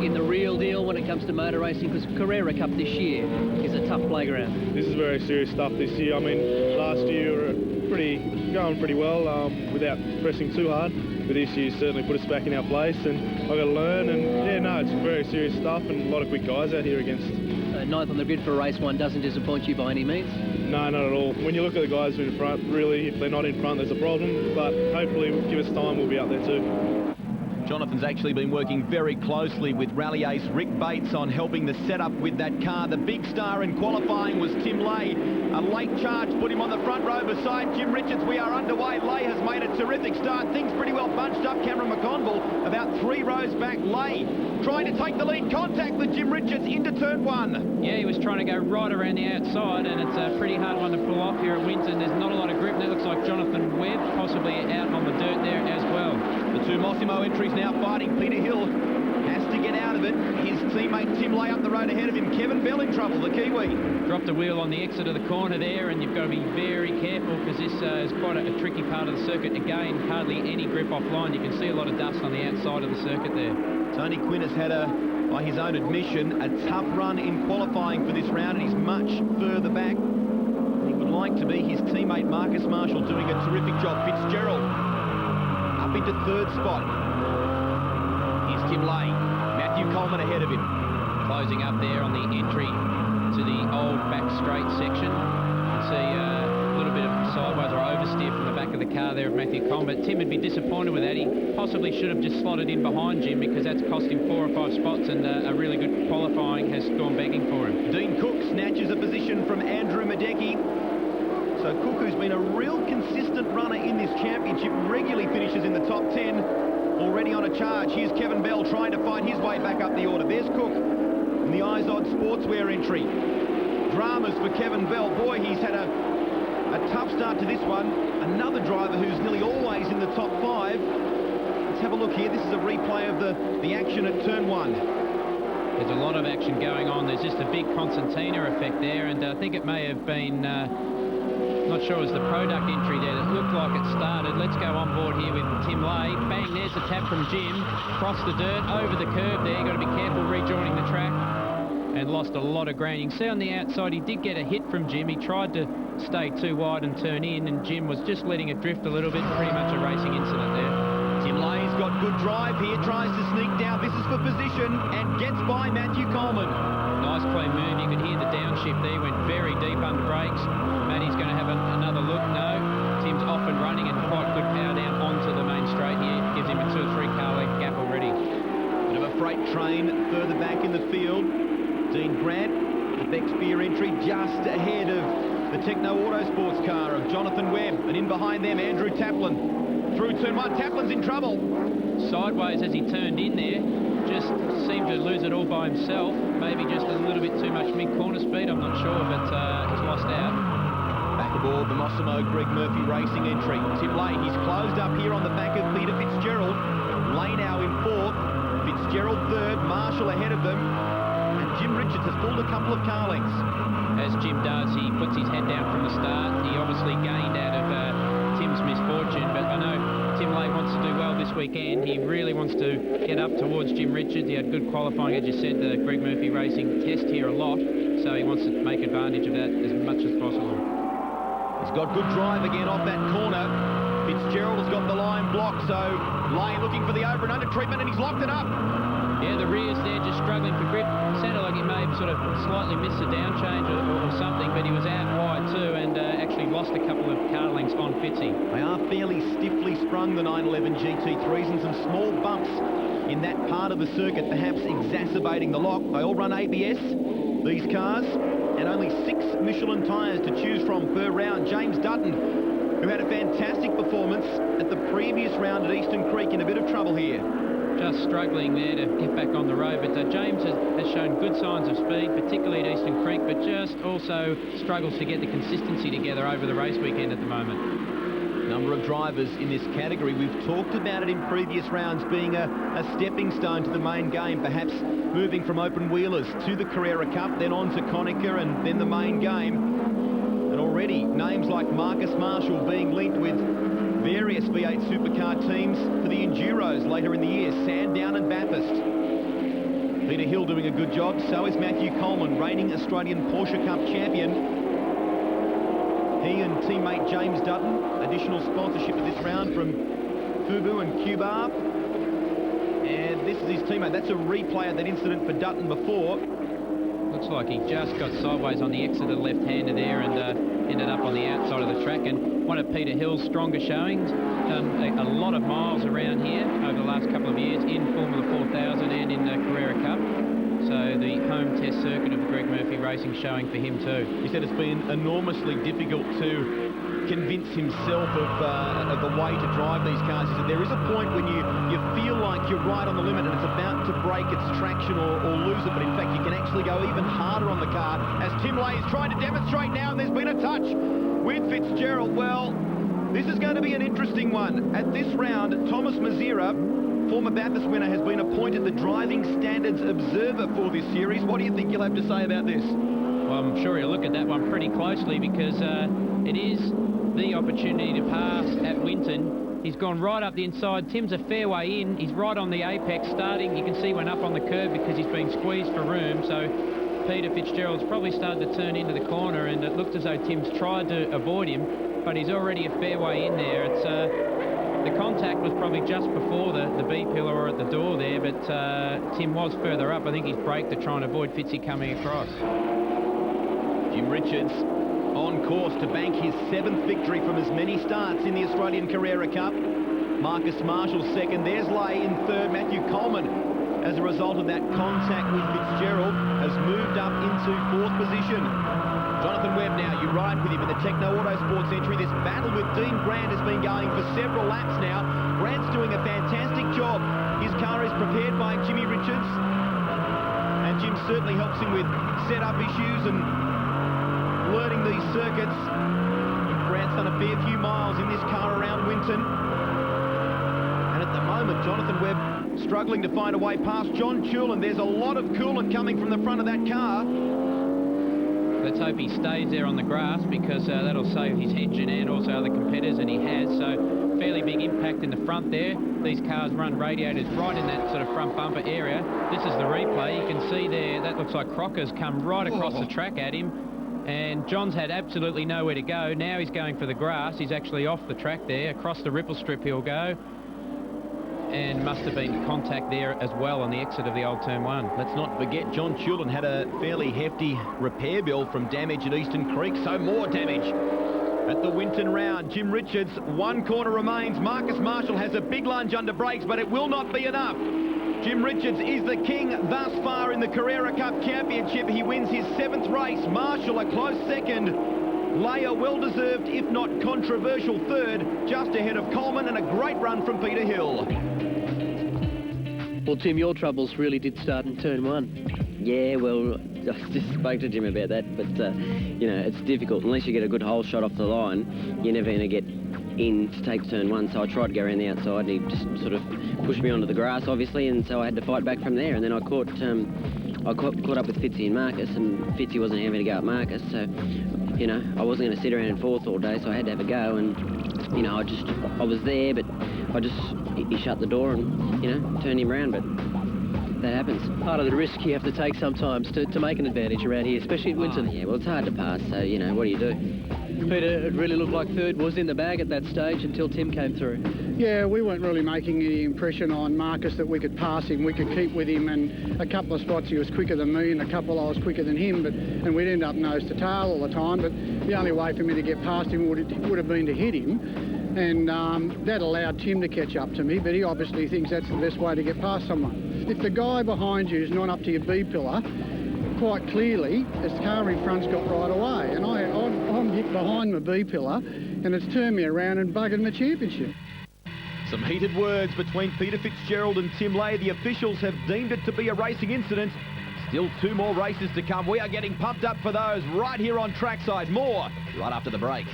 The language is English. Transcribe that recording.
in the real deal when it comes to motor racing? Because Carrera Cup this year is a tough playground. This is very serious stuff this year. I mean, last year we were going pretty well without pressing too hard. But this year certainly put us back in our place, and I've got to learn. And yeah, no, it's very serious stuff, and a lot of quick guys out here against. Ninth on the grid for race one doesn't disappoint you by any means? No, not at all. When you look at the guys in front, really, if they're not in front, there's a problem. But hopefully, give us time, we'll be out there too. Jonathan's actually been working very closely with rally ace Rick Bates on helping the setup with that car. The big star in qualifying was Tim Lay. A late charge put him on the front row beside Jim Richards. We are underway. Lay has made a terrific start. Things pretty well bunched up. Cameron McConville about 3 rows back. Lay trying to take the lead. Contact with Jim Richards into turn 1. Yeah, he was trying to go right around the outside, and it's a pretty hard one to pull off here at Winton. There's not a lot of grip, and it looks like Jonathan Webb possibly out on the dirt there as well. The two Mossimo entries now fighting. Peter Hill has to get out of it. His teammate Tim Lay up the road ahead of him. Kevin Bell in trouble, the Kiwi. Dropped a wheel on the exit of the corner there, and you've got to be very careful because this is quite a tricky part of the circuit. Again, hardly any grip offline. You can see a lot of dust on the outside of the circuit there. Tony Quinn has had by his own admission, a tough run in qualifying for this round, and he's much further back. He would like to be his teammate Marcus Marshall doing a terrific job. Fitzgerald up into 3rd spot. Here's Tim Lay. Matthew Coleman ahead of him. Closing up there on the entry to the old back straight section. You can see a little bit of sideways or oversteer from the back of the car there of Matthew Coleman. Tim would be disappointed with that. He possibly should have just slotted in behind Jim because that's cost him 4 or 5 spots, and a really good qualifying has gone begging for him. Dean Cook snatches a position from Andrew Madecki. So Cook, who's been a real consistent runner in this championship, regularly finishes in the top 10, already on a charge. Here's Kevin Bell trying to fight his way back up the order. There's Cook in the Izod Sportswear entry. Dramas for Kevin Bell. Boy, he's had a tough start to this one. Another driver who's nearly always in the top 5. Let's have a look here. This is a replay of the action at turn 1. There's a lot of action going on. There's just a big concertina effect there, and I think it may have been, not sure it was the product entry there that looked like it started. Let's go on board here with Tim Lay. Bang, there's the tap from Jim. Cross the dirt, over the curb there. Got to be careful rejoining the track. And lost a lot of ground. You can see on the outside he did get a hit from Jim. He tried to stay too wide and turn in, and Jim was just letting it drift a little bit. Pretty much a racing incident there. Tim Lay's got good drive here, tries to sneak down. This is for position and gets by Matthew Coleman. Nice clean move. You could hear the downshift there. Went very deep under brakes. Matty's going to have another look. No, Tim's off and running and quite good power down onto the main straight here. Gives him a 2 or 3 car length gap already. Bit of a freight train further back in the field. Dean Grant, the Bexpear entry just ahead of the Techno Autosports car of Jonathan Webb, and in behind them Andrew Taplin. Through turn 1, Taplin's in trouble. Sideways as he turned in there, just seemed to lose it all by himself. Maybe just a little bit too much mid-corner speed, I'm not sure, but he's lost out. Back aboard the Mossimo Greg Murphy Racing entry. Tim Lay, he's closed up here on the back of Peter Fitzgerald. Lay now in 4th, Fitzgerald 3rd, Marshall ahead of them. Jim Richards has pulled a couple of car lengths. As Jim does, he puts his head down from the start. He obviously gained out of Tim's misfortune, but I know Tim Lay wants to do well this weekend. He really wants to get up towards Jim Richards. He had good qualifying, as you said, the Greg Murphy Racing test here a lot, so he wants to make advantage of that as much as possible. He's got good drive again off that corner. Fitzgerald has got the line blocked, so Lay looking for the over and under treatment, and he's locked it up. Yeah, the rear's there just struggling for grip. Sounded like he may have sort of slightly missed a down change or something, but he was out wide too, and actually lost a couple of car lengths on Fitzy. They are fairly stiffly sprung, the 911 GT3s, and some small bumps in that part of the circuit, perhaps exacerbating the lock. They all run ABS, these cars, and only 6 Michelin tyres to choose from per round. James Dutton, who had a fantastic performance at the previous round at Eastern Creek, in a bit of trouble here. Just struggling there to get back on the road, but James has shown good signs of speed, particularly at Eastern Creek, but just also struggles to get the consistency together over the race weekend at the moment. Number of drivers in this category. We've talked about it in previous rounds being a stepping stone to the main game, perhaps moving from open wheelers to the Carrera Cup, then on to Konica and then the main game. And already names like Marcus Marshall being linked with various V8 supercar teams for the Enduros later in the year, Sandown and Bathurst. Peter Hill doing a good job. So is Matthew Coleman, reigning Australian Porsche Cup champion. He and teammate James Dutton. Additional sponsorship for this round from Fubu and Cubar. And this is his teammate. That's a replay of that incident for Dutton before. Looks like he just got sideways on the exit of the left-hander there and ended up on the outside of the track. And one of Peter Hill's stronger showings. Done a lot of miles around here over the last couple of years in Formula 4000 and in the Carrera Cup. So the home test circuit of Greg Murphy Racing showing for him too. He said it's been enormously difficult to convince himself of the way to drive these cars. He said there is a point when you feel like you're right on the limit and it's about to break its traction or lose it, but in fact you can actually go even harder on the car, as Tim Lay is trying to demonstrate now, and there's been a touch with Fitzgerald. Well, this is going to be an interesting one. At this round, Thomas Mazira, former Bathurst winner, has been appointed the driving standards observer for this series. What do you think you'll have to say about this? Well, I'm sure he'll look at that one pretty closely because it is the opportunity to pass at Winton. He's gone right up the inside. Tim's a fair way in. He's right on the apex starting. You can see went up on the curb because he's been squeezed for room. So Peter Fitzgerald's probably started to turn into the corner, and it looked as though Tim's tried to avoid him, but he's already a fair way in there. It's the contact was probably just before the B pillar or at the door there, but Tim was further up. I think he's braked to try and avoid Fitzy coming across. Jim Richards on course to bank his 7th victory from as many starts in the Australian Carrera Cup. Marcus Marshall second. There's Lay in third. Matthew Coleman, as a result of that contact with Fitzgerald, has moved up into 4th position. Jonathan Webb now, you ride with him in the Techno Autosports entry. This battle with Dean Grant has been going for several laps now. Grant's doing a fantastic job. His car is prepared by Jimmy Richards, and Jim certainly helps him with setup issues and learning these circuits. Grant's done a fair few miles in this car around Winton. And at the moment, Jonathan Webb struggling to find a way past John Chulin. There's a lot of coolant coming from the front of that car. Let's hope he stays there on the grass because that'll save his engine and also other competitors, and he has. So fairly big impact in the front there. These cars run radiators right in that sort of front bumper area. This is the replay. You can see there, that looks like Crocker's come right across the track at him. And John's had absolutely nowhere to go. Now he's going for the grass. He's actually off the track there. Across the ripple strip he'll go. And must have been contact there as well on the exit of the old turn 1. Let's not forget John Chulin had a fairly hefty repair bill from damage at Eastern Creek, so more damage at the Winton round. Jim Richards, 1 corner remains. Marcus Marshall has a big lunge under brakes, but it will not be enough. Jim Richards is the king thus far in the Carrera Cup Championship. He wins his 7th race. Marshall a close second. Lay a well-deserved, if not controversial, third, just ahead of Coleman, and a great run from Peter Hill. Well, Tim, your troubles really did start in turn 1. Yeah, well, I just spoke to Jim about that, but, you know, it's difficult. Unless you get a good hole shot off the line, you're never going to get in to take turn 1, so I tried to go around the outside, and he just sort of pushed me onto the grass, obviously, and so I had to fight back from there, and then I caught up with Fitzy and Marcus, and Fitzy wasn't having to go at Marcus, so, you know, I wasn't going to sit around in 4th all day, so I had to have a go, and, you know, I was there, but he shut the door and, you know, turned him around, but that happens. Part of the risk you have to take sometimes to make an advantage around here, especially at Winton. Oh, yeah, well, it's hard to pass, so, you know, what do you do? Peter, it really looked like third was in the bag at that stage until Tim came through. Yeah, we weren't really making any impression on Marcus that we could pass him, we could keep with him, and a couple of spots he was quicker than me and a couple I was quicker than him, and we'd end up nose to tail all the time, but the only way for me to get past him would have been to hit him, and that allowed Tim to catch up to me, but he obviously thinks that's the best way to get past someone. If the guy behind you is not up to your B pillar, quite clearly, his car in front's got right away, and I'm hit behind my B pillar, and it's turned me around and buggered my championship. Some heated words between Peter Fitzgerald and Tim Lay. The officials have deemed it to be a racing incident. Still 2 more races to come. We are getting pumped up for those right here on trackside. More right after the break.